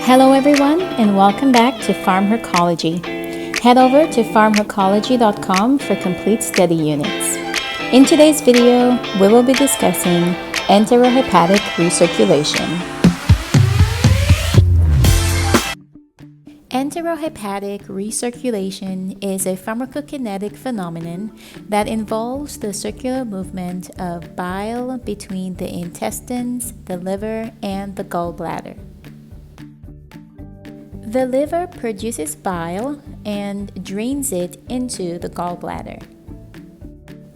Hello everyone, and welcome back to Pharmacology. Head over to pharmacology.com for complete study units. In today's video, we will be discussing enterohepatic recirculation. Enterohepatic recirculation is a pharmacokinetic phenomenon that involves the circular movement of bile between the intestines, the liver, and the gallbladder. The liver produces bile and drains it into the gallbladder.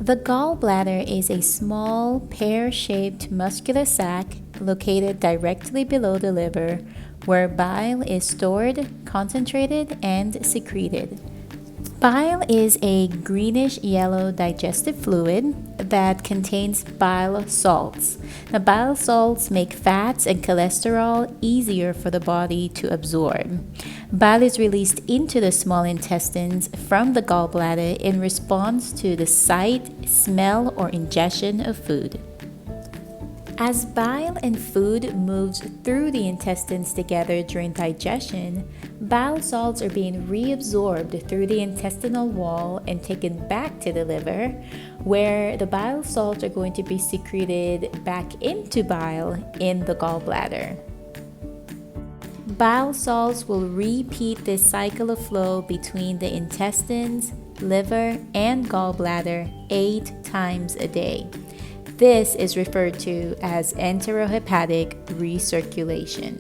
The gallbladder is a small, pear-shaped muscular sac located directly below the liver where bile is stored, concentrated, and secreted. Bile is a greenish-yellow digestive fluid that contains bile salts. Now, bile salts make fats and cholesterol easier for the body to absorb. Bile is released into the small intestines from the gallbladder in response to the sight, smell, or ingestion of food. As bile and food moves through the intestines together during digestion, bile salts are being reabsorbed through the intestinal wall and taken back to the liver, where the bile salts are going to be secreted back into bile in the gallbladder. Bile salts will repeat this cycle of flow between the intestines, liver, and gallbladder 8 times a day. This is referred to as enterohepatic recirculation.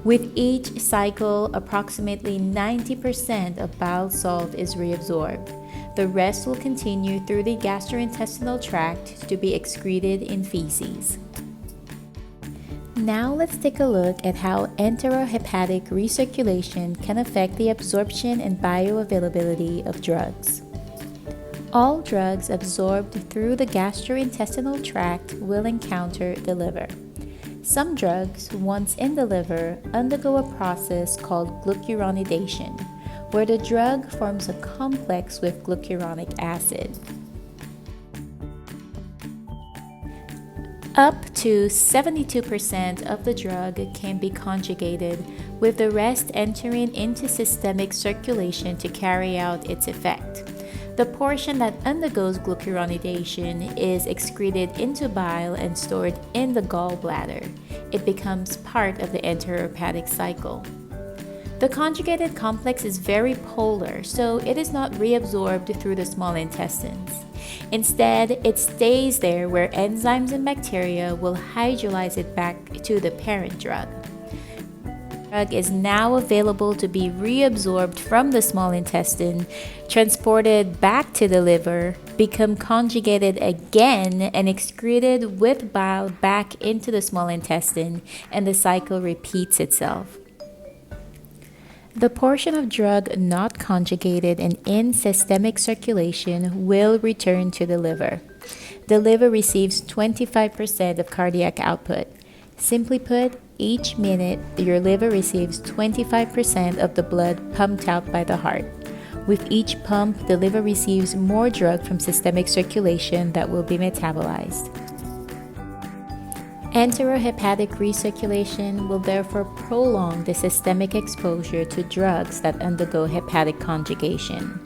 With each cycle, approximately 90% of bile salt is reabsorbed. The rest will continue through the gastrointestinal tract to be excreted in feces. Now let's take a look at how enterohepatic recirculation can affect the absorption and bioavailability of drugs. All drugs absorbed through the gastrointestinal tract will encounter the liver. Some drugs, once in the liver, undergo a process called glucuronidation, where the drug forms a complex with glucuronic acid. Up to 72% of the drug can be conjugated, with the rest entering into systemic circulation to carry out its effect. The portion that undergoes glucuronidation is excreted into bile and stored in the gallbladder. It becomes part of the enterohepatic cycle. The conjugated complex is very polar, so it is not reabsorbed through the small intestines. Instead, it stays there where enzymes and bacteria will hydrolyze it back to the parent drug. The drug is now available to be reabsorbed from the small intestine, transported back to the liver, become conjugated again, and excreted with bile back into the small intestine, and the cycle repeats itself. The portion of drug not conjugated and in systemic circulation will return to the liver. The liver receives 25% of cardiac output. Simply put, each minute, your liver receives 25% of the blood pumped out by the heart. With each pump, the liver receives more drug from systemic circulation that will be metabolized. Enterohepatic recirculation will therefore prolong the systemic exposure to drugs that undergo hepatic conjugation.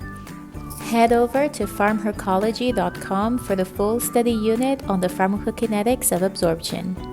Head over to pharmacology.com for the full study unit on the pharmacokinetics of absorption.